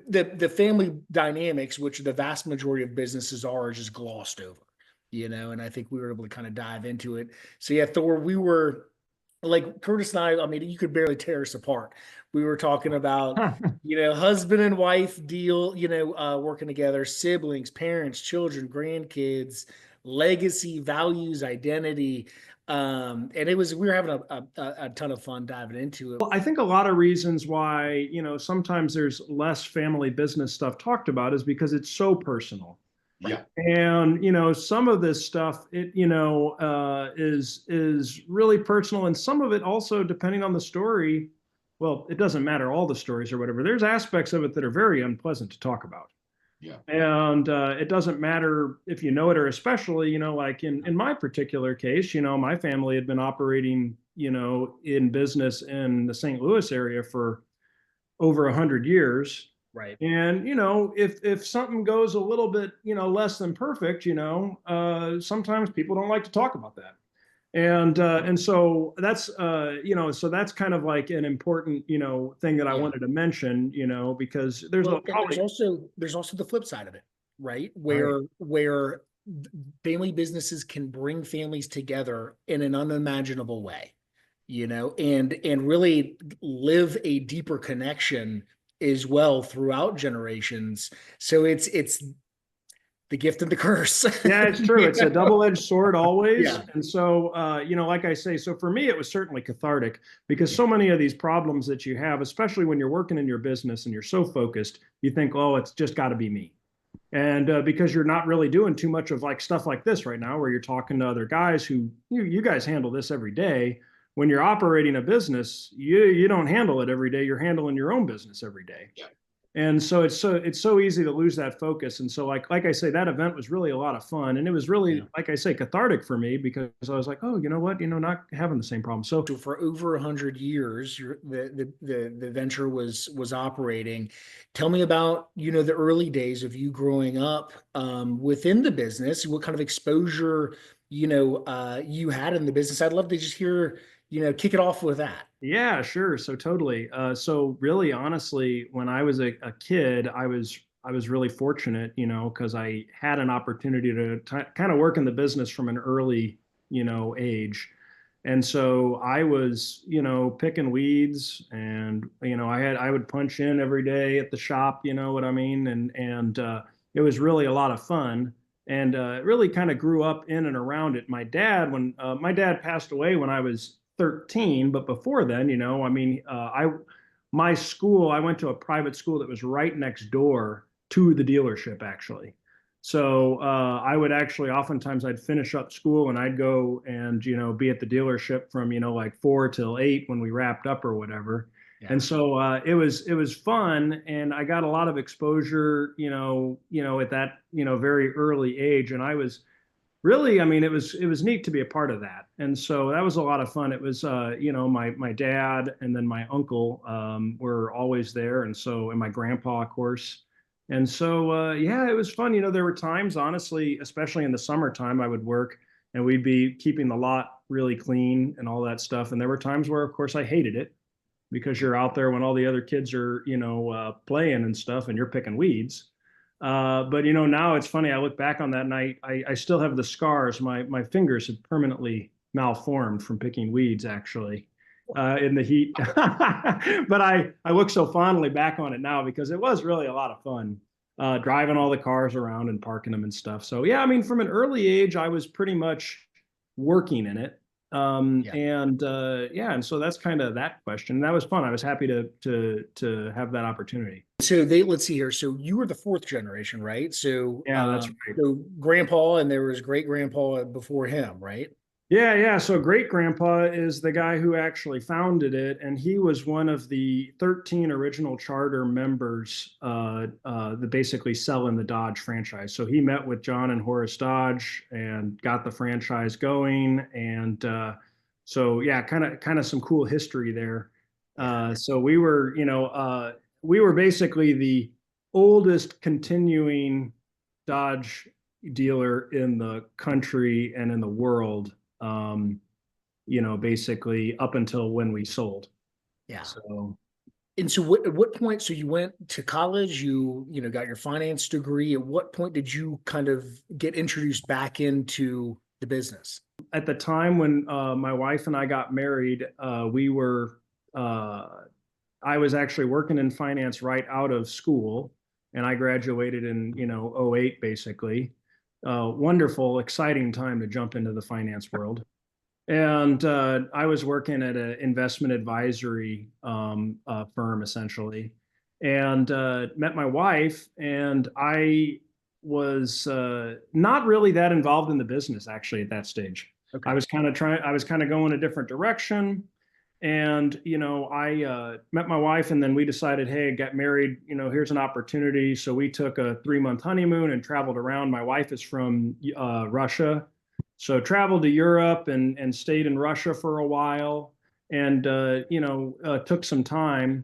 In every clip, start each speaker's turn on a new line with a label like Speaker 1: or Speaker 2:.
Speaker 1: the family dynamics, which the vast majority of businesses are just glossed over, and I think we were able to kind of dive into it. So yeah, Thor, we were like Curtis and I mean, you could barely tear us apart. We were talking about, husband and wife deal, working together, siblings, parents, children, grandkids, legacy, values, identity. And we were having a ton of fun diving into it.
Speaker 2: Well, I think a lot of reasons why, sometimes there's less family business stuff talked about is because it's so personal.
Speaker 3: Yeah.
Speaker 2: And, some of this stuff, is really personal. And some of it also, depending on the story, well, it doesn't matter all the stories or whatever. There's aspects of it that are very unpleasant to talk about.
Speaker 3: Yeah.
Speaker 2: And it doesn't matter if you know it, or especially, like in my particular case, my family had been operating, in business in the St. Louis area for over 100 years.
Speaker 1: Right.
Speaker 2: And, if something goes a little bit, less than perfect, sometimes people don't like to talk about that. And so that's so that's kind of like an important thing that I wanted to mention, because
Speaker 1: there's also the flip side of it, right? Where family businesses can bring families together in an unimaginable way, and really live a deeper connection as well throughout generations. So it's the gift and the curse.
Speaker 2: Yeah, it's true. It's a double-edged sword always.
Speaker 1: Yeah.
Speaker 2: And so, like I say, so for me, it was certainly cathartic because so many of these problems that you have, especially when you're working in your business and you're so focused, you think, oh, it's just got to be me. And because you're not really doing too much of like stuff like this right now, where you're talking to other guys who you guys handle this every day. When you're operating a business, you don't handle it every day. You're handling your own business every day.
Speaker 3: Yeah.
Speaker 2: And so it's so easy to lose that focus. And so like I say, that event was really a lot of fun, and it was really, like I say, cathartic for me because I was like, oh, you know what, not having the same problem. So
Speaker 1: for over 100 years, the venture was operating. Tell me about the early days of you growing up within the business. What kind of exposure you had in the business? I'd love to just hear kick it off with that.
Speaker 2: Yeah, sure. So totally. So really, honestly, when I was a kid, I was really fortunate, because I had an opportunity to kind of work in the business from an early, age. And so I was, picking weeds, and I would punch in every day at the shop, you know what I mean, and it was really a lot of fun. And really kind of grew up in and around it. When my dad passed away when I was 13, but before then, I went to a private school that was right next door to the dealership, actually. So I would actually, oftentimes I'd finish up school and I'd go and, be at the dealership from, like 4 till 8 when we wrapped up or whatever. Yeah. And so it was fun, and I got a lot of exposure, at that, very early age. And I was really, it was neat to be a part of that. And so that was a lot of fun. It was, my dad and then my uncle were always there. And my grandpa, of course. And so, yeah, it was fun. There were times, honestly, especially in the summertime, I would work and we'd be keeping the lot really clean and all that stuff. And there were times where, of course, I hated it because you're out there when all the other kids are, playing and stuff, and you're picking weeds. But now it's funny. I look back on that night. I still have the scars. My fingers have permanently malformed from picking weeds, actually, in the heat. But I look so fondly back on it now because it was really a lot of fun, driving all the cars around and parking them and stuff. So yeah, from an early age, I was pretty much working in it. And so that's kind of that question. That was fun. I was happy to have that opportunity.
Speaker 1: So let's see here. So you were the fourth generation, right? So
Speaker 2: yeah, that's right.
Speaker 1: So grandpa, and there was great grandpa before him, right?
Speaker 2: Yeah. So great grandpa is the guy who actually founded it, and he was one of the 13 original charter members that basically sell in the Dodge franchise. So he met with John and Horace Dodge and got the franchise going, and so yeah, kind of some cool history there. So we were basically the oldest continuing Dodge dealer in the country and in the world. Basically up until when we sold.
Speaker 1: Yeah.
Speaker 2: So
Speaker 1: And so at what point, so you went to college, got your finance degree. At what point did you kind of get introduced back into the business?
Speaker 2: At the time when my wife and I got married, uh, I was actually working in finance right out of school, and I graduated in '08 basically. Wonderful, exciting time to jump into the finance world. And I was working at an investment advisory firm essentially, and met my wife. And I was not really that involved in the business actually at that stage.
Speaker 1: Okay.
Speaker 2: I was kind of going a different direction. And, I met my wife, and then we decided, hey, get married, here's an opportunity. So we took a 3-month honeymoon and traveled around. My wife is from Russia. So traveled to Europe and stayed in Russia for a while, and, took some time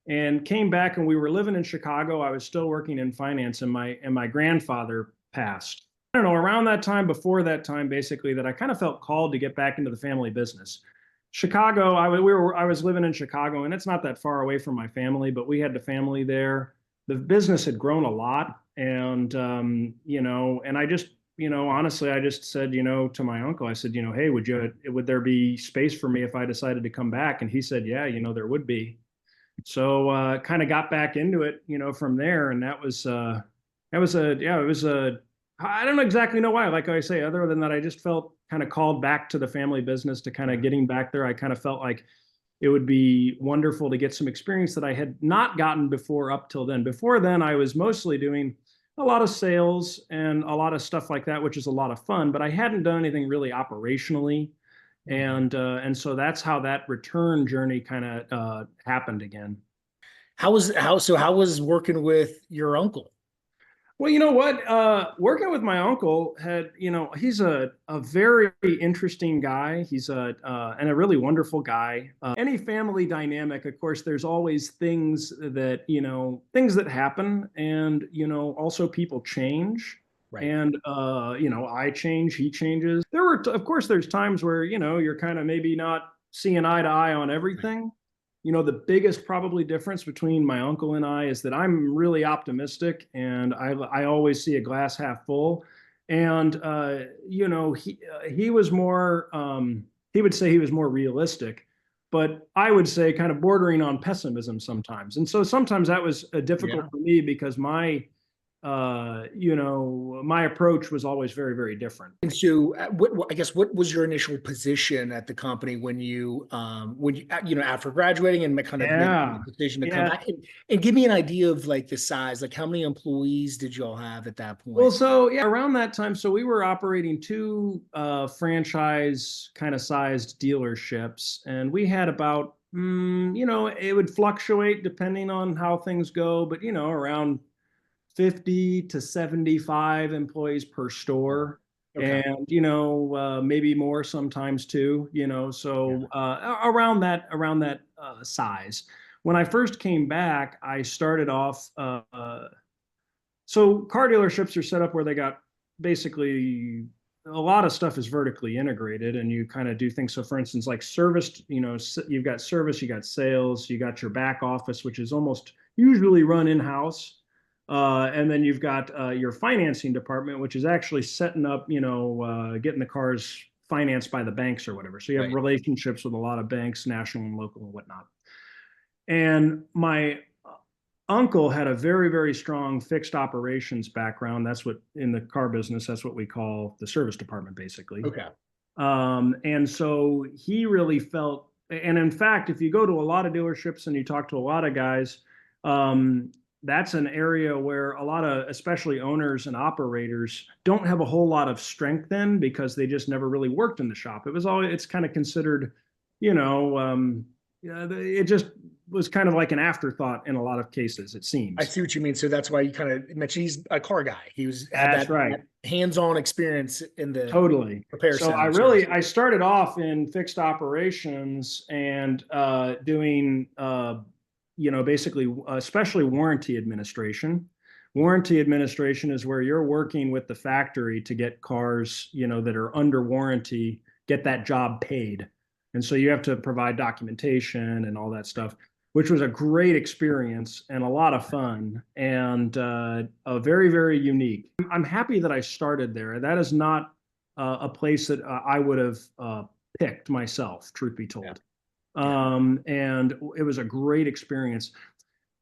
Speaker 2: and came back, and we were living in Chicago. I was still working in finance, and my grandfather passed. I don't know, around that time, before that time, basically, that I kind of felt called to get back into the family business. Chicago, I was living in Chicago, and it's not that far away from my family, but we had the family there. The business had grown a lot, and and I just, honestly, I just said, to my uncle, I said, hey, would there be space for me if I decided to come back? And he said, yeah, there would be. So kind of got back into it, from there, and it was a I don't exactly know why. Like I say, other than that, I just felt kind of called back to the family business, to kind of getting back there. I kind of felt like it would be wonderful to get some experience that I had not gotten before up till then. Before then, I was mostly doing a lot of sales and a lot of stuff like that, which is a lot of fun, but I hadn't done anything really operationally. And so that's how that return journey kind of happened again.
Speaker 1: How was working with your uncle?
Speaker 2: Well, you know what? Working with my uncle had, he's a very interesting guy. He's and a really wonderful guy. Any family dynamic, of course, there's always things that happen, and also people change.
Speaker 1: Right.
Speaker 2: And I change, he changes. Of course, there's times where you're kind of maybe not seeing eye to eye on
Speaker 1: Right.
Speaker 2: everything. The biggest probably difference between my uncle and I is that I'm really optimistic, and I always see a glass half full. And he was more he would say he was more realistic, but I would say kind of bordering on pessimism sometimes. And so sometimes that was difficult
Speaker 1: Yeah.
Speaker 2: for me because my approach was always very, very different.
Speaker 1: And so, I guess, what was your initial position at the company after graduating and kind of making the
Speaker 2: Yeah.
Speaker 1: decision to come
Speaker 2: Yeah.
Speaker 1: back, and give me an idea of like the size, like how many employees did you all have at that
Speaker 2: Well,
Speaker 1: point?
Speaker 2: so yeah, around that time, so we were operating two franchise kind of sized dealerships, and we had about, it would fluctuate depending on how things go, but around 50 to 75 employees per store,
Speaker 1: Okay.
Speaker 2: and maybe more sometimes too.
Speaker 1: Yeah.
Speaker 2: So around that size. When I first came back, I started off. So car dealerships are set up where they got basically a lot of stuff is vertically integrated, and you kind of do things. So for instance, like service, you've got service, you got sales, you got your back office, which is almost usually run in-house. And then you've got your financing department, which is actually setting up, getting the cars financed by the banks or whatever. So you have
Speaker 1: Right.
Speaker 2: relationships with a lot of banks, national and local and whatnot. And my uncle had a very, very strong fixed operations background. That's what in the car business, that's what we call the service department, basically.
Speaker 1: Okay.
Speaker 2: And so he really felt, and in fact, if you go to a lot of dealerships and you talk to a lot of guys, that's an area where a lot of, especially owners and operators, don't have a whole lot of strength in because they just never really worked in the shop. It's kind of considered, you know, yeah, it just was kind of like an afterthought in a lot of cases, it
Speaker 1: I
Speaker 2: seems.
Speaker 1: see what you mean. So that's why you kind of mentioned he's a car guy. Had
Speaker 2: That's right.
Speaker 1: that hands-on experience in the
Speaker 2: Totally.
Speaker 1: repair
Speaker 2: So
Speaker 1: center service.
Speaker 2: I started off in fixed operations and doing, basically, especially warranty administration. Warranty administration is where you're working with the factory to get cars, that are under warranty, get that job paid. And so you have to provide documentation and all that stuff. which was a great experience and a lot of fun and a very, very unique. I'm happy that I started there. That is not a place that I would have picked myself, truth be
Speaker 1: Yeah.
Speaker 2: told.
Speaker 1: Yeah.
Speaker 2: And it was a great experience.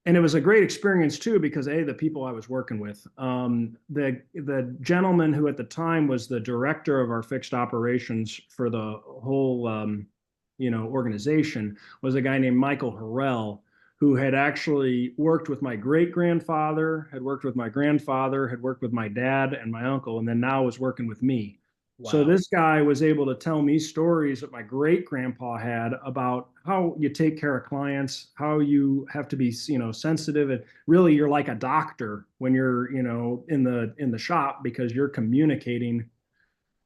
Speaker 2: And it was a great experience too, because the people I was working with, the gentleman who at the time was the director of our fixed operations for the whole, organization, was a guy named Michael Harrell, who had actually worked with my great grandfather, had worked with my grandfather, had worked with my dad and my uncle, and then now was working with me. So
Speaker 1: Wow.
Speaker 2: this guy was able to tell me stories that my great grandpa had about how you take care of clients, how you have to be, sensitive, and really you're like a doctor when you're, in the shop, because you're communicating,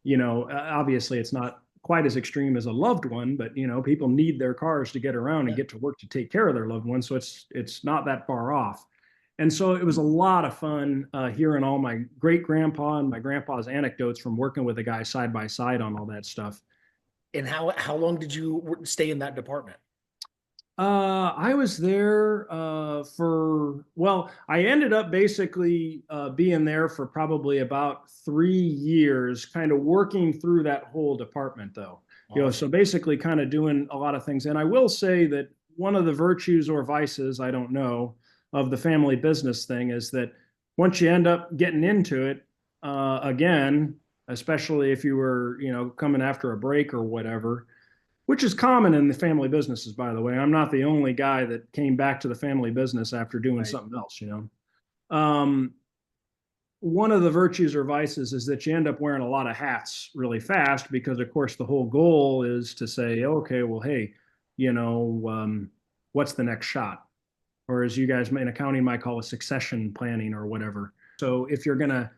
Speaker 2: obviously it's not quite as extreme as a loved one, but people need their cars to get around and
Speaker 1: Yeah.
Speaker 2: get to work to take care of their loved ones, so it's not that far off. And so it was a lot of fun hearing all my great grandpa and my grandpa's anecdotes from working with a guy side by side on all that stuff.
Speaker 1: And how long did you stay in that department?
Speaker 2: I was there well, I ended up basically being there for probably about 3 years, kind of working through that whole department though. So
Speaker 1: Awesome.
Speaker 2: basically kind of doing a lot of things. And I will say that one of the virtues or vices, I don't know, of the family business thing is that once you end up getting into it, again, especially if you were, coming after a break or whatever, which is common in the family businesses, by the way. I'm not the only guy that came back to the family business after doing
Speaker 1: Right.
Speaker 2: something else. One of the virtues or vices is that you end up wearing a lot of hats really fast, because, of course, the whole goal is to say, okay, well, hey, what's the next shot? Or as you guys in accounting might call it, succession planning or whatever. So if you're gonna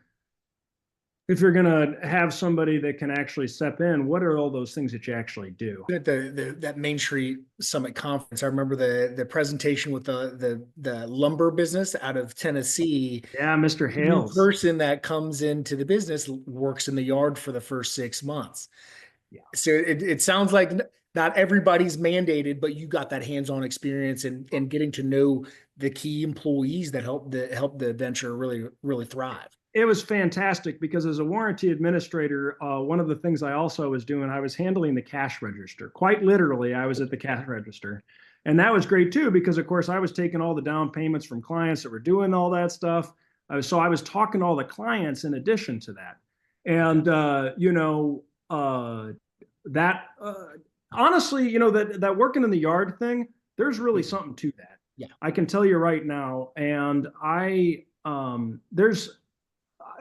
Speaker 2: have somebody that can actually step in, what are all those things that you actually do?
Speaker 1: At that Main Street Summit conference, I remember the presentation with the lumber business out of Tennessee.
Speaker 2: Yeah, Mr.
Speaker 1: New
Speaker 2: Hales.
Speaker 1: person that comes into the business works in the yard for the first 6 months.
Speaker 2: Yeah.
Speaker 1: So it sounds like not everybody's mandated, but you got that hands-on experience and getting to know the key employees that help the venture really, really thrive.
Speaker 2: It was fantastic, because as a warranty administrator, one of the things I also was doing, I was handling the cash register. Quite literally, I was at the cash register. And that was great too, because of course I was taking all the down payments from clients that were doing all that stuff. So I was talking to all the clients in addition to that. And, that honestly, that working in the yard thing, there's really something to that.
Speaker 1: Yeah.
Speaker 2: I can tell you right now. And there's,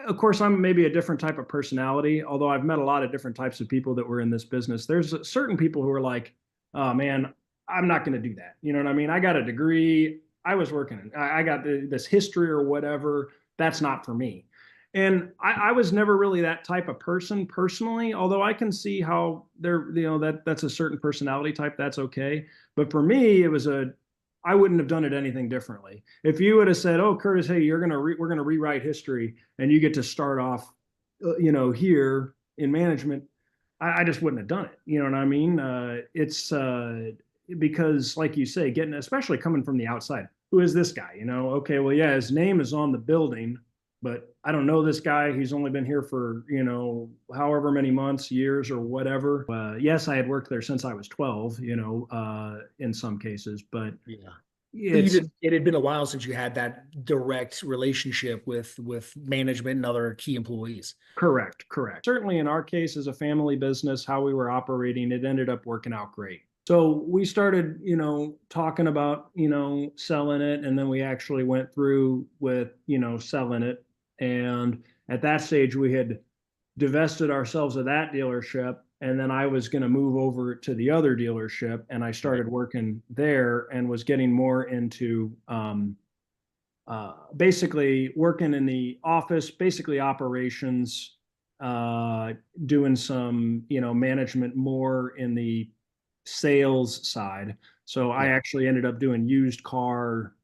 Speaker 2: of course, I'm maybe a different type of personality, although I've met a lot of different types of people that were in this business. There's certain people who are like, oh man, I'm not going to do that. You know what I mean? I got a degree. I was working. I got this history or whatever. That's not for me. And I was never really that type of person personally, although I can see how that's a certain personality type. That's okay. But for me, I wouldn't have done it anything differently. If you would have said, "Oh, Curtis, hey, we're gonna rewrite history, and you get to start off, here in management," I just wouldn't have done it. You know what I mean? It's because, like you say, getting, especially coming from the outside, who is this guy? Okay, well, yeah, his name is on the building, but I don't know this guy. He's only been here for however many months, years, or whatever. Yes, I had worked there since I was 12. In some cases, but
Speaker 1: Yeah.
Speaker 2: it's
Speaker 1: It had been a while since you had that direct relationship with management and other key employees.
Speaker 2: correct, correct. Certainly in our case, as a family business, how we were operating, it ended up working out great. So we started, talking about, selling it, and then we actually went through with, selling it. And at that stage, we had divested ourselves of that dealership, and then I was going to move over to the other dealership, and I
Speaker 1: Right.
Speaker 2: started working there and was getting more into basically working in the office, basically operations, doing some management more in the sales side. So I
Speaker 1: Yeah.
Speaker 2: actually ended up doing used car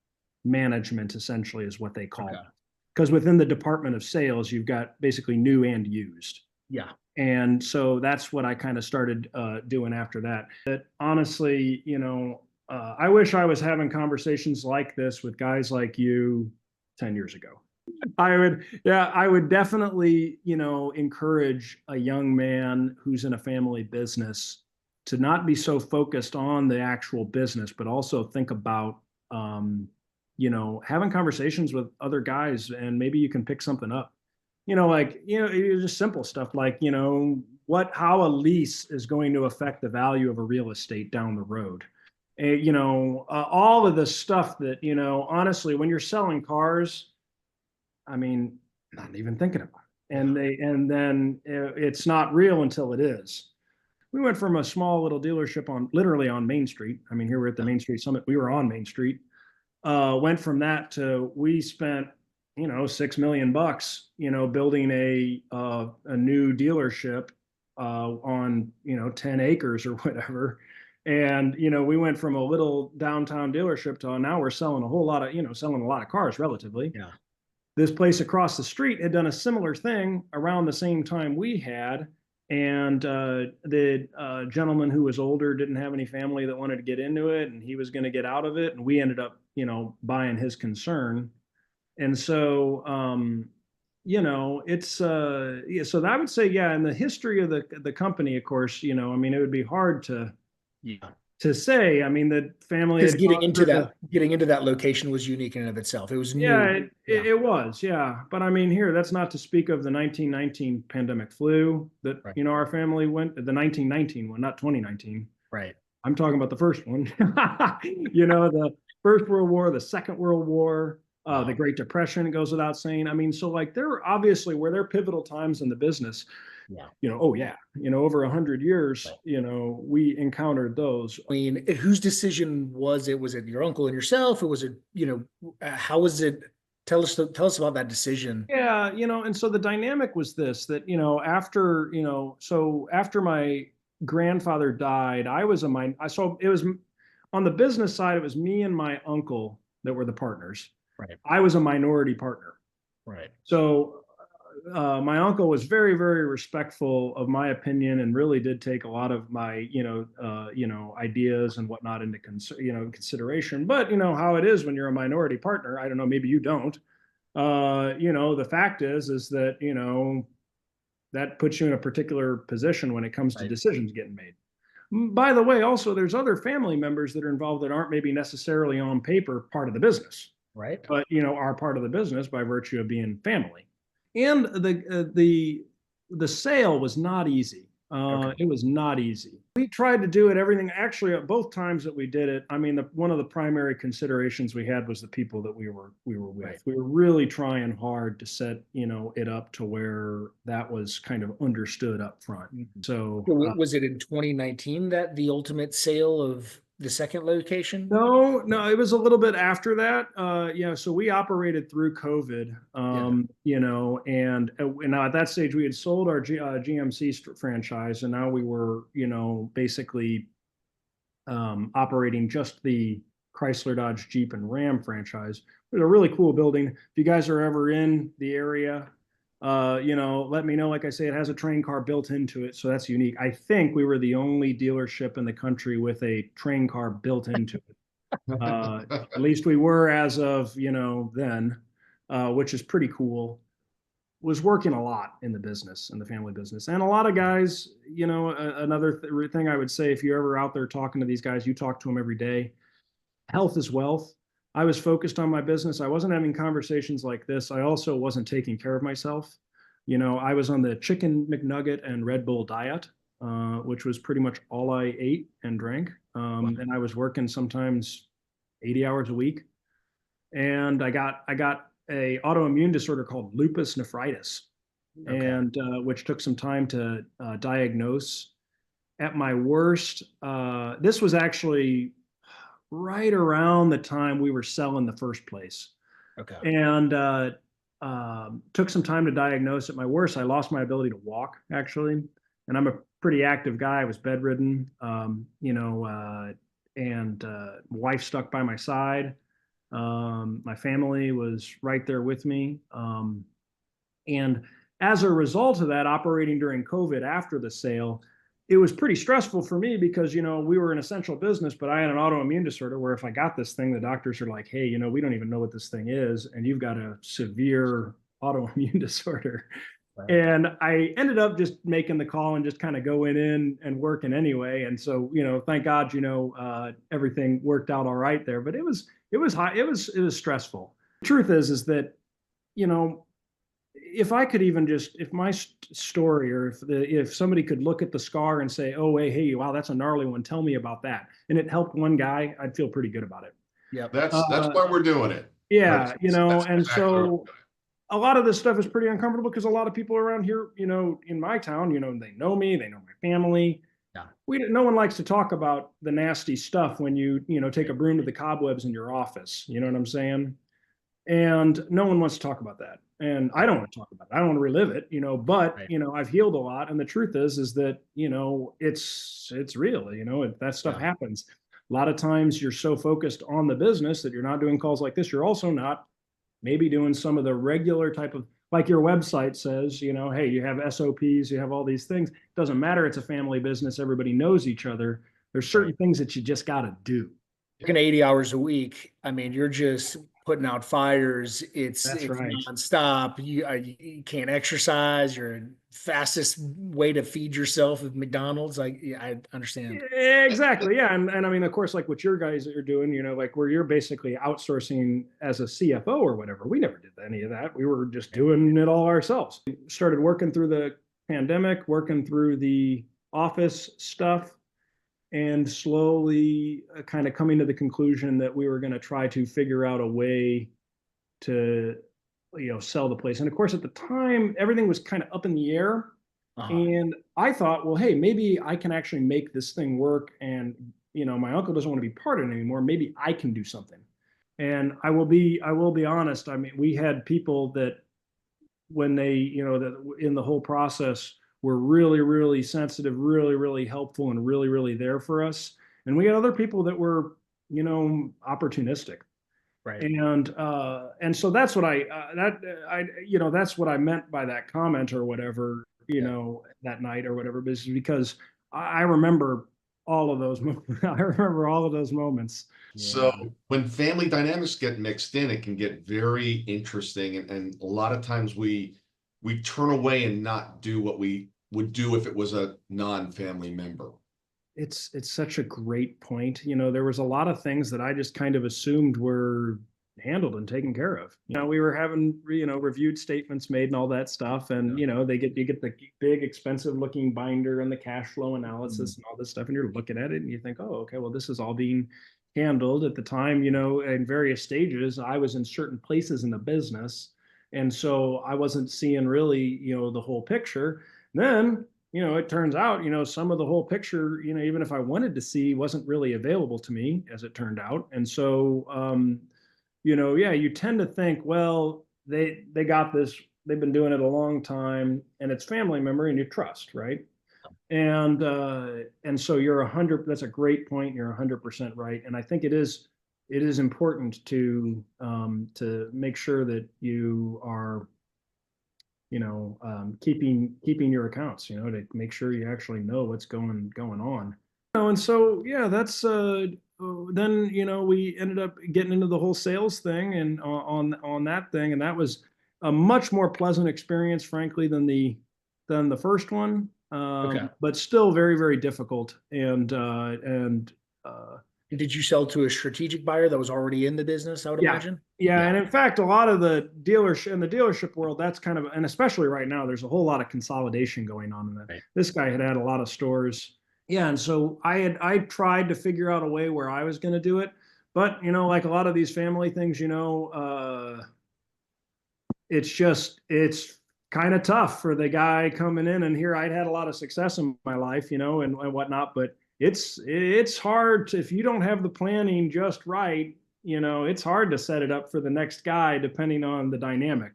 Speaker 2: management, essentially, is what they call
Speaker 1: Okay.
Speaker 2: it. Because within the department of sales, you've got basically new and used.
Speaker 1: Yeah.
Speaker 2: And so that's what I kind of started doing after that. But honestly, I wish I was having conversations like this with guys like you 10 years ago. I would definitely, encourage a young man who's in a family business to not be so focused on the actual business, but also think about, having conversations with other guys, and maybe you can pick something up. Just simple stuff like, how a lease is going to affect the value of a real estate down the road. All of the stuff that, honestly, when you're selling cars, I mean, not even thinking about it. And then it's not real until it is. We went from a small little dealership literally on Main Street. I mean, here we're at the Main Street Summit. We were on Main Street. Went from that to we spent, $6 million, building a new dealership on 10 acres or whatever. And we went from a little downtown dealership to now we're selling a whole lot of, selling a lot of cars relatively.
Speaker 1: Yeah.
Speaker 2: This place across the street had done a similar thing around the same time we had. And the gentleman who was older didn't have any family that wanted to get into it, and he was going to get out of it. And we ended up, buying his concern. And so, it's yeah. So I would say, yeah, in the history of the company, of course, it would be hard
Speaker 1: Yeah.
Speaker 2: to say. I mean, the family
Speaker 1: Because
Speaker 2: had conquered the.
Speaker 1: getting into that location was unique in and of itself. It was
Speaker 2: Yeah,
Speaker 1: new.
Speaker 2: it,
Speaker 1: Yeah.
Speaker 2: it, it was, yeah. But I mean, here, that's not to speak of the 1919 pandemic flu that,
Speaker 1: Right.
Speaker 2: our family went, the 1919 one, not 2019.
Speaker 1: Right.
Speaker 2: I'm talking about the first one. The First World War, the Second World War, the
Speaker 1: Wow.
Speaker 2: Great Depression, goes without saying. I mean, so like there obviously were there pivotal times in the business.
Speaker 1: Yeah.
Speaker 2: Oh yeah, over 100 years,
Speaker 1: Right.
Speaker 2: we encountered those.
Speaker 1: I mean, whose decision was it? Was it your uncle and yourself, or was it, how was it? Tell us about that decision.
Speaker 2: Yeah, and so the dynamic was this that, after my grandfather died, I was a mine. So it was on the business side, it was me and my uncle that were the partners.
Speaker 1: Right.
Speaker 2: I was a minority partner.
Speaker 1: Right.
Speaker 2: So my uncle was very, very respectful of my opinion and really did take a lot of my, ideas and whatnot into consideration. But how it is when you're a minority partner, I don't know, maybe you don't. The fact is that that puts you in a particular position when it comes to
Speaker 1: Right.
Speaker 2: decisions getting made. By the way, also there's other family members that are involved that aren't maybe necessarily on paper part of the business,
Speaker 1: Right.
Speaker 2: but are part of the business by virtue of being family. And the sale was not easy.
Speaker 1: Okay.
Speaker 2: It was not easy. We tried to do it everything. Actually, at both times that we did it, I mean, one of the primary considerations we had was the people that we were with.
Speaker 1: Right.
Speaker 2: We were really trying hard to set it up to where that was kind of understood up front.
Speaker 1: Mhm.
Speaker 2: So
Speaker 1: So was it in 2019 that the ultimate sale of the second location?
Speaker 2: no, it was a little bit after that. Yeah, so we operated through COVID,
Speaker 1: Yeah.
Speaker 2: and now at that stage we had sold our GMC franchise, and now we were, basically operating just the Chrysler, Dodge, Jeep, and Ram franchise. It was a really cool building. If you guys are ever in the area, let me know. Like I say, it has a train car built into it, so that's unique. I think we were the only dealership in the country with a train car built into it. At least we were as of then, which is pretty cool. Was working a lot in the business, in the family business, and a lot of guys. Another thing I would say, if you're ever out there talking to these guys, you talk to them every day. Health is wealth. I was focused on my business. I wasn't having conversations like this. I also wasn't taking care of myself. I was on the chicken McNugget and Red Bull diet, which was pretty much all I ate and drank. And I was working sometimes 80 hours a week. And I got a autoimmune disorder called lupus nephritis,
Speaker 1: Okay.
Speaker 2: and which took some time to diagnose. At my worst, this was actually right around the time we were selling the first place.
Speaker 1: Okay.
Speaker 2: And took some time to diagnose. At my worst, I lost my ability to walk, actually. And I'm a pretty active guy. I was bedridden, and wife stuck by my side. My family was right there with me. And as a result of that, operating during COVID after the sale, it was pretty stressful for me because, we were an essential business, but I had an autoimmune disorder where if I got this thing, the doctors are like, hey, we don't even know what this thing is. And you've got a severe autoimmune disorder.
Speaker 1: Right.
Speaker 2: And I ended up just making the call and just kind of going in and working anyway. And so, thank God, everything worked out all right there. But it was high, it was stressful. The truth is that, you know, if I could even just, if my story, or if somebody could look at the scar and say, oh, hey, wow, that's a gnarly one, tell me about that, and it helped one guy, I'd feel pretty good about it.
Speaker 1: Yep.
Speaker 3: That's why we're doing it.
Speaker 2: Yeah,
Speaker 3: That's
Speaker 2: and
Speaker 3: exactly
Speaker 2: so a lot of this stuff is pretty uncomfortable because a lot of people around here, in my town, they know me, they know my family.
Speaker 1: Yeah.
Speaker 2: No one likes to talk about the nasty stuff when you take a broom to the cobwebs in your office. You know what I'm saying? And no one wants to talk about that. And I don't want to talk about it. I don't want to relive it, but,
Speaker 1: Right.
Speaker 2: I've healed a lot. And the truth is that, it's real, that stuff
Speaker 1: Yeah.
Speaker 2: happens. A lot of times you're so focused on the business that you're not doing calls like this. You're also not maybe doing some of the regular type of, like your website says, hey, you have SOPs, you have all these things. Doesn't matter. It's a family business. Everybody knows each other. There's certain things that you just got to do.
Speaker 1: Working 80 hours a week. I mean, you're just putting out fires. It's
Speaker 2: right.
Speaker 1: nonstop. You can't exercise. Your fastest way to feed yourself is McDonald's. I understand.
Speaker 2: Exactly. Yeah. And I mean, of course, like what your guys are doing, like where you're basically outsourcing as a CFO or whatever. We never did any of that. We were just doing it all ourselves. We started working through the pandemic, working through the office stuff, and slowly kind of coming to the conclusion that we were going to try to figure out a way to, sell the place. And of course, at the time, everything was kind of up in the air. And I thought, well, hey, maybe I can actually make this thing work. And, my uncle doesn't want to be part of it anymore. Maybe I can do something. And I will be honest. I mean, we had people that when they, that in the whole process were really, really sensitive, really, really helpful, and really, really there for us. And we had other people that were, opportunistic.
Speaker 1: Right.
Speaker 2: And so that's what that's what I meant by that comment or whatever, that night or whatever, because I remember all of those. I remember all of those moments.
Speaker 3: So when family dynamics get mixed in, it can get very interesting. And a lot of times we turn away and not do what we would do if it was a non-family member.
Speaker 2: It's such a great point. There was a lot of things that I just kind of assumed were handled and taken care of. We were having, reviewed statements made and all that stuff. And, you get the big expensive looking binder and the cash flow analysis and all this stuff. And you're looking at it and you think, oh, okay, well, this is all being handled at the time, in various stages. I was in certain places in the business. And so I wasn't seeing really, the whole picture. Then, it turns out, some of the whole picture, even if I wanted to see, wasn't really available to me, as it turned out. And so, you tend to think, well, they got this, they've been doing it a long time, and it's family member and you trust, right? And so that's a great point. You're 100% right. And I think it is important to make sure that you are, keeping your accounts, to make sure you actually know what's going on. And so, that's, then, we ended up getting into the whole sales thing and on that thing. And that was a much more pleasant experience, frankly, than the first one. But still very, very difficult. And
Speaker 1: did you sell to a strategic buyer that was already in the business, I would imagine?
Speaker 2: Yeah. And in fact, a lot of the dealership world, that's kind of, and especially right now, there's a whole lot of consolidation going on in that. Right. This guy had a lot of stores. Yeah. And so I tried to figure out a way where I was going to do it. But, like a lot of these family things, it's kind of tough for the guy coming in. And here I'd had a lot of success in my life, and whatnot, but it's hard if you don't have the planning just right, it's hard to set it up for the next guy, depending on the dynamic.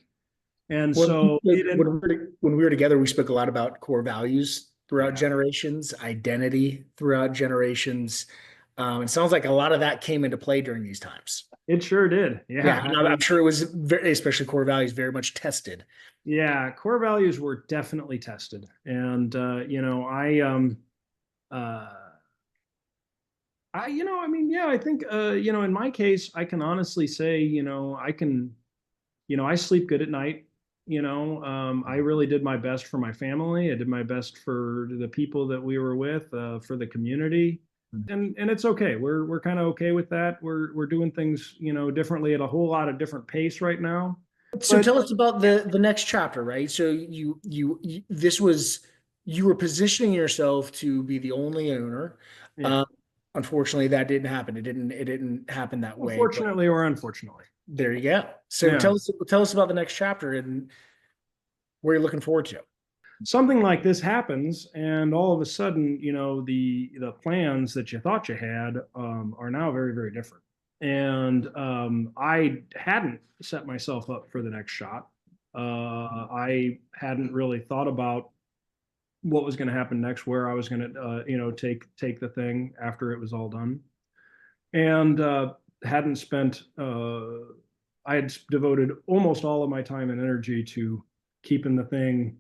Speaker 2: And so
Speaker 1: when we were together, we spoke a lot about core values throughout generations, identity throughout generations. It sounds like a lot of that came into play during these times.
Speaker 2: It sure did. Yeah.
Speaker 1: I'm sure it was especially core values, very much tested.
Speaker 2: Yeah. Core values were definitely tested. And, I mean, yeah, I think, in my case, I can honestly say, I sleep good at night. I really did my best for my family. I did my best for the people that we were with, for the community. And it's okay. We're kind of okay with that. We're doing things, differently at a whole lot of different pace right now.
Speaker 1: So
Speaker 2: But
Speaker 1: tell us about the next chapter, right? So this was, you were positioning yourself to be the only owner.
Speaker 2: yeah,
Speaker 1: Unfortunately, that didn't happen. It didn't happen that way. But
Speaker 2: unfortunately or unfortunately.
Speaker 1: there you go. So
Speaker 2: Yeah.
Speaker 1: tell us about the next chapter and what you're looking forward to.
Speaker 2: Something like this happens, and all of a sudden, the plans that you thought you had, are now very, very different. And I hadn't set myself up for the next shot. I hadn't really thought about what was going to happen next, where I was going to, take the thing after it was all done, and hadn't spent. I had devoted almost all of my time and energy to keeping the thing,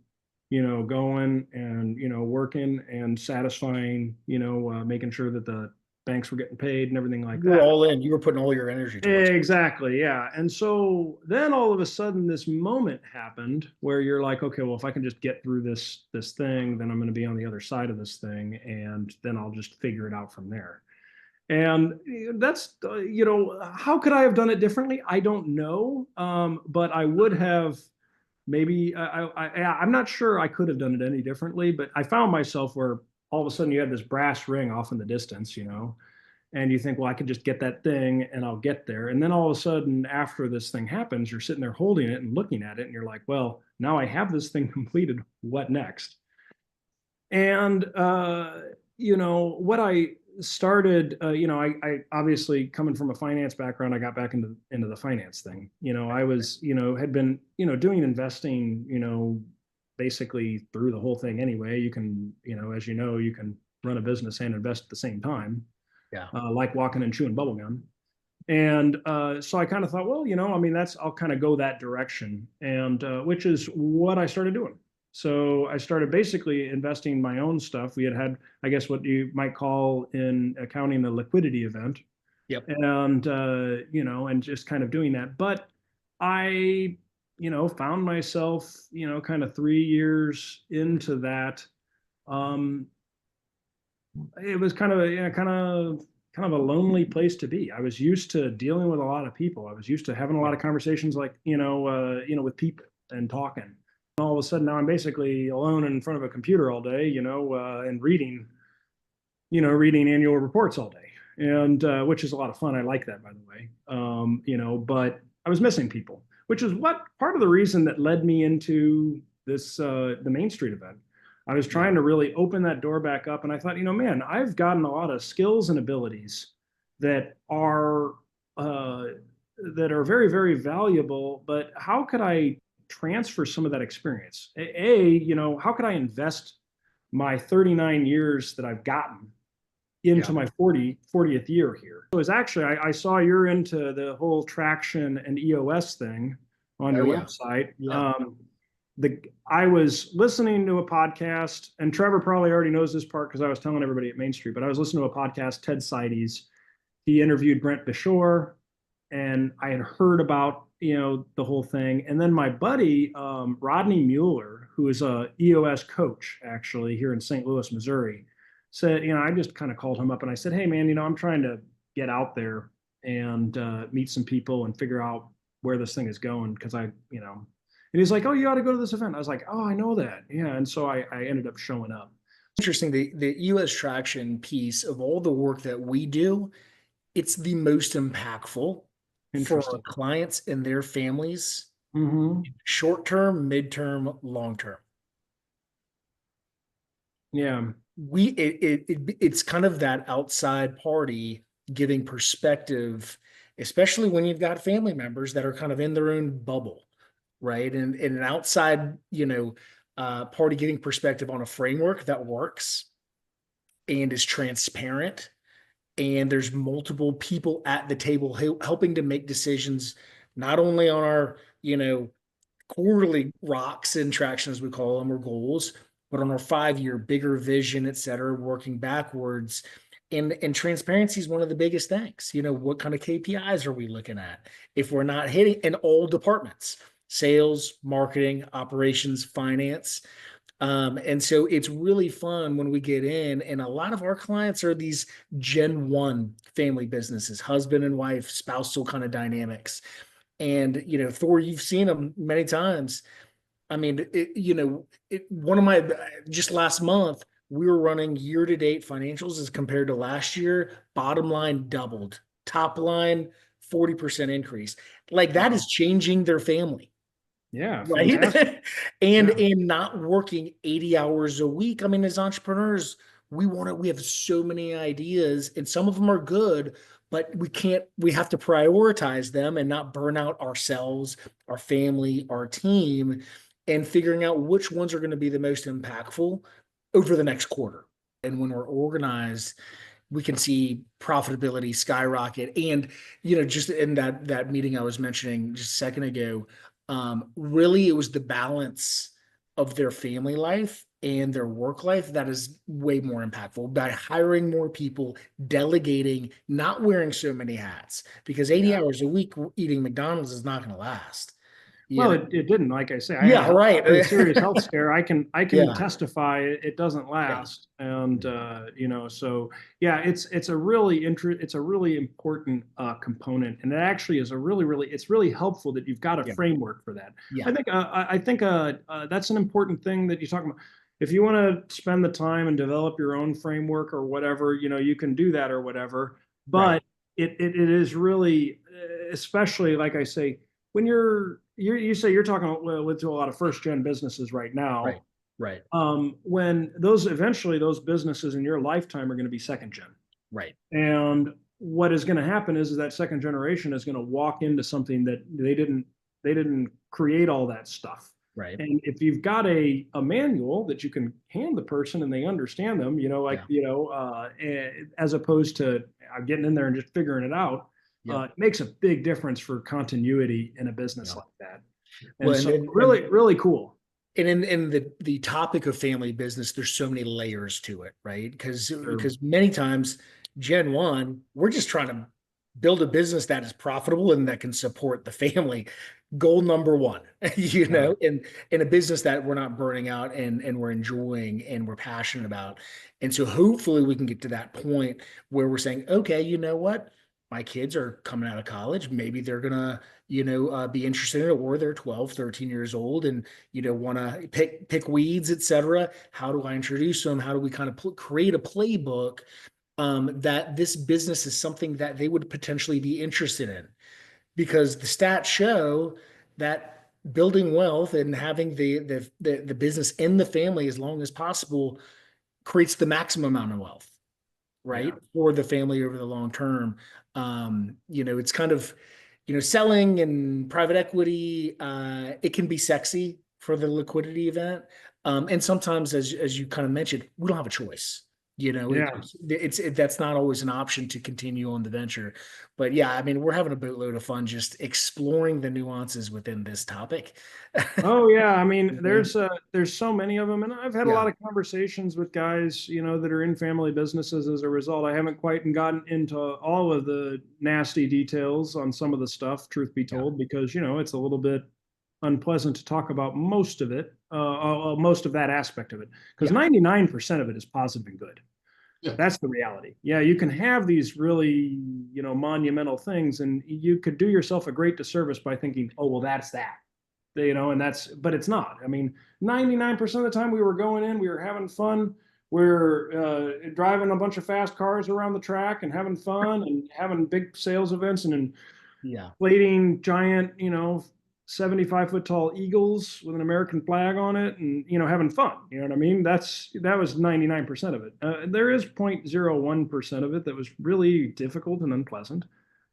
Speaker 2: going and, working and satisfying, making sure that the banks were getting paid and everything like
Speaker 1: You were
Speaker 2: that.
Speaker 1: all in. You were putting all your energy towards it.
Speaker 2: Exactly, yeah. And so then all of a sudden this moment happened where you're like, okay, well, if I can just get through this thing, then I'm going to be on the other side of this thing, and then I'll just figure it out from there. And that's, how could I have done it differently? I don't know. But I would have maybe, I'm not sure I could have done it any differently, but I found myself where all of a sudden you have this brass ring off in the distance, and you think, well, I could just get that thing and I'll get there. And then all of a sudden, after this thing happens, you're sitting there holding it and looking at it, and you're like, well, now I have this thing completed. What next? And, what I started, I obviously, coming from a finance background, I got back into the finance thing. I was, had been, doing investing, basically through the whole thing anyway. You can, as you can run a business and invest at the same time.
Speaker 1: Yeah.
Speaker 2: Like walking and chewing bubble gum. And so I kind of thought, well, I mean, I'll kind of go that direction, and which is what I started doing. So I started basically investing my own stuff. We had, I guess, what you might call in accounting a liquidity event.
Speaker 1: Yep.
Speaker 2: And, and just kind of doing that. But I, found myself, kind of 3 years into that. It was kind of a lonely place to be. I was used to dealing with a lot of people. I was used to having a lot of conversations, like, with people and talking. And all of a sudden now I'm basically alone in front of a computer all day, and reading annual reports all day. And which is a lot of fun. I like that, by the way. But I was missing people, which is what part of the reason that led me into this, the Main Street event. I was trying to really open that door back up, and I thought, man, I've gotten a lot of skills and abilities that are very, very valuable. But how could I transfer some of that experience? How could I invest my 39 years that I've gotten into my 40th year here? So it's actually, I saw you're into the whole traction and EOS thing on your website.
Speaker 1: Yeah.
Speaker 2: I was listening to a podcast, and Trevor probably already knows this part because I was telling everybody at Main Street, but I was listening to a podcast, Ted Seides. He interviewed Brent Beshore, and I had heard about, the whole thing. And then my buddy, Rodney Mueller, who is a EOS coach actually here in St. Louis, Missouri, said, I just kind of called him up and I said, hey man, I'm trying to get out there and meet some people and figure out where this thing is going. Cause and he's like, oh, you ought to go to this event. I was like, oh, I know that. Yeah. And so I ended up showing up.
Speaker 1: Interesting. The US traction piece of all the work that we do, it's the most impactful for our clients and their families, short term, midterm, long term.
Speaker 2: Yeah.
Speaker 1: It's kind of that outside party giving perspective, especially when you've got family members that are kind of in their own bubble, right? And an outside, party giving perspective on a framework that works and is transparent, and there's multiple people at the table helping to make decisions, not only on our, quarterly rocks and traction, as we call them, or goals, but on our 5-year bigger vision, et cetera, working backwards. And transparency is one of the biggest things. What kind of KPIs are we looking at? If we're not hitting in all departments, sales, marketing, operations, finance. And so it's really fun when we get in, and a lot of our clients are these Gen 1 family businesses, husband and wife, spousal kind of dynamics. And, Thor, you've seen them many times. I mean, one of my, just last month, we were running year-to-date financials as compared to last year. Bottom line doubled, top line 40% increase. Like that is changing their family.
Speaker 2: Yeah,
Speaker 1: Right.
Speaker 2: fantastic.
Speaker 1: and
Speaker 2: Yeah.
Speaker 1: and not working 80 hours a week. I mean, as entrepreneurs, we have so many ideas, and some of them are good, but we have to prioritize them and not burn out ourselves, our family, our team, and figuring out which ones are going to be the most impactful over the next quarter. And when we're organized, we can see profitability skyrocket. And, just in that meeting I was mentioning just a second ago, really it was the balance of their family life and their work life that is way more impactful, by hiring more people, delegating, not wearing so many hats, because 80 hours a week eating McDonald's is not going to last.
Speaker 2: Well, it didn't. Like I say, I
Speaker 1: Yeah,
Speaker 2: had
Speaker 1: right.
Speaker 2: a serious health scare. I can
Speaker 1: Yeah.
Speaker 2: testify it doesn't
Speaker 1: Yeah.
Speaker 2: last. And so yeah, it's a really important component, and it actually is it's really helpful that you've got a
Speaker 1: Yeah.
Speaker 2: framework for that.
Speaker 1: Yeah.
Speaker 2: I think that's an important thing that you're talking about. If you want to spend the time and develop your own framework or whatever, you can do that or whatever. But
Speaker 1: Right.
Speaker 2: it is really, especially like I say, when you say you're talking with a lot of first gen businesses right now.
Speaker 1: Right. Right.
Speaker 2: When eventually those businesses in your lifetime are going to be second gen.
Speaker 1: Right.
Speaker 2: And what is going to happen is that second generation is going to walk into something that they didn't create all that stuff.
Speaker 1: Right.
Speaker 2: And if you've got a manual that you can hand the person and they understand them, as opposed to getting in there and just figuring it out, it makes a big difference for continuity in a business like that. And
Speaker 1: Well,
Speaker 2: so really cool.
Speaker 1: And in the topic of family business, there's so many layers to it, right? Because many times, Gen 1, we're just trying to build a business that is profitable and that can support the family. Goal number one, and a business that we're not burning out and we're enjoying and we're passionate about. And so hopefully we can get to that point where we're saying, okay, you know what? My kids are coming out of college. Maybe they're going to, be interested in it, or they're 12, 13 years old and, want to pick weeds, et cetera. How do I introduce them? How do we kind of create a playbook that this business is something that they would potentially be interested in? Because the stats show that building wealth and having the business in the family as long as possible creates the maximum amount of wealth, right? For the family over the long term. It's kind of, selling and private equity, it can be sexy for the liquidity event. And sometimes, as you kind of mentioned, we don't have a choice. That's not always an option to continue on the venture. But yeah, I mean, we're having a boatload of fun just exploring the nuances within this topic.
Speaker 2: Oh yeah, I mean, there's so many of them, and I've had a lot of conversations with guys, that are in family businesses as a result. I haven't quite gotten into all of the nasty details on some of the stuff, truth be told, because it's a little bit unpleasant to talk about most of it, most of that aspect of it, because 99% of it is positive and good. Yeah. That's the reality. Yeah, you can have these really, monumental things, and you could do yourself a great disservice by thinking, oh, well, that's that. But it's not. I mean, 99% of the time we were going in, we were having fun. We're driving a bunch of fast cars around the track and having fun and having big sales events and plating giant, 75-foot tall eagles with an American flag on it and, having fun. You know what I mean? That was 99% of it. There is 0.01% of it that was really difficult and unpleasant.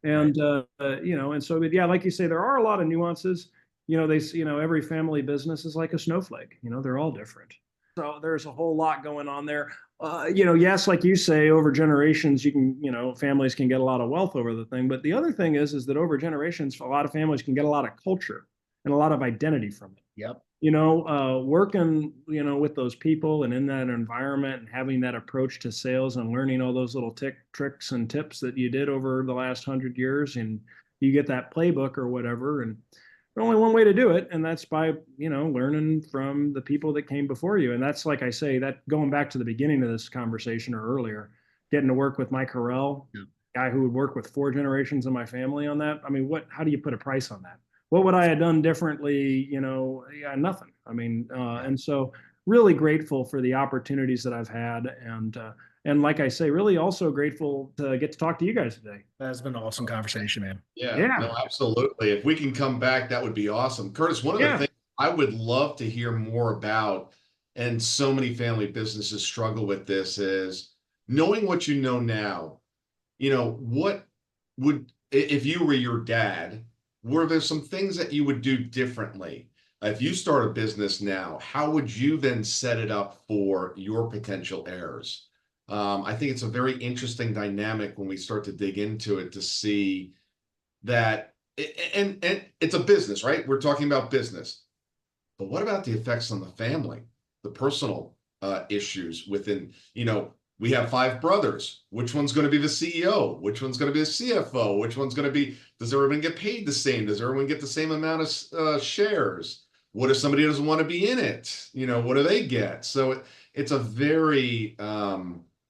Speaker 2: And, and so, yeah, like you say, there are a lot of nuances. Every family business is like a snowflake. They're all different. So there's a whole lot going on there. Yes, like you say, over generations, you can, families can get a lot of wealth over the thing. But the other thing is that over generations, a lot of families can get a lot of culture. and a lot of identity from it.
Speaker 1: Yep.
Speaker 2: Working, with those people and in that environment and having that approach to sales and learning all those little tricks and tips that you did over the last 100 years, and you get that playbook or whatever. And there's only one way to do it, and that's by, learning from the people that came before you. And that's, like I say, that going back to the beginning of this conversation or earlier, getting to work with Mike Harrell, guy who would work with 4 generations of my family on that. I mean, how do you put a price on that? What would I have done differently? Yeah, nothing. I mean, and so really grateful for the opportunities that I've had. And like I say, really also grateful to get to talk to you guys today.
Speaker 1: That's been an awesome conversation, man.
Speaker 3: Yeah, no, absolutely. If we can come back, that would be awesome. Curtis, one of the things I would love to hear more about, and so many family businesses struggle with this, is knowing what you know now. What would, if you were your dad, were there some things that you would do differently? If you start a business now, how would you then set it up for your potential heirs? I think it's a very interesting dynamic when we start to dig into it, to see that, and it's a business, right? We're talking about business, but what about the effects on the family, the personal issues within, we have 5 brothers. Which one's going to be the CEO? Which one's going to be the CFO? Which one's going to be, does everyone get paid the same? Does everyone get the same amount of shares? What if somebody doesn't want to be in it? What do they get? So it's a very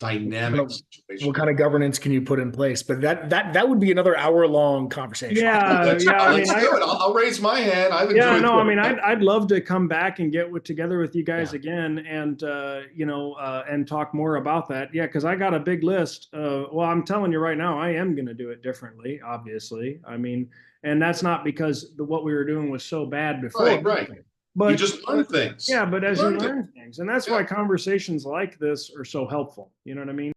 Speaker 3: dynamic situation.
Speaker 1: What kind of governance can you put in place? But that would be another hour-long conversation.
Speaker 2: Yeah.
Speaker 3: Let's do it. I'll raise my hand. I've enjoyed
Speaker 2: I'd love to come back and get together with you guys again, and and talk more about that. Yeah, because I got a big list. Well, I'm telling you right now, I am going to do it differently. Obviously, I mean, and that's not because what we were doing was so bad before.
Speaker 3: Right. But you just learn things.
Speaker 2: Yeah, but as you learn things, and that's why conversations like this are so helpful. You know what I mean?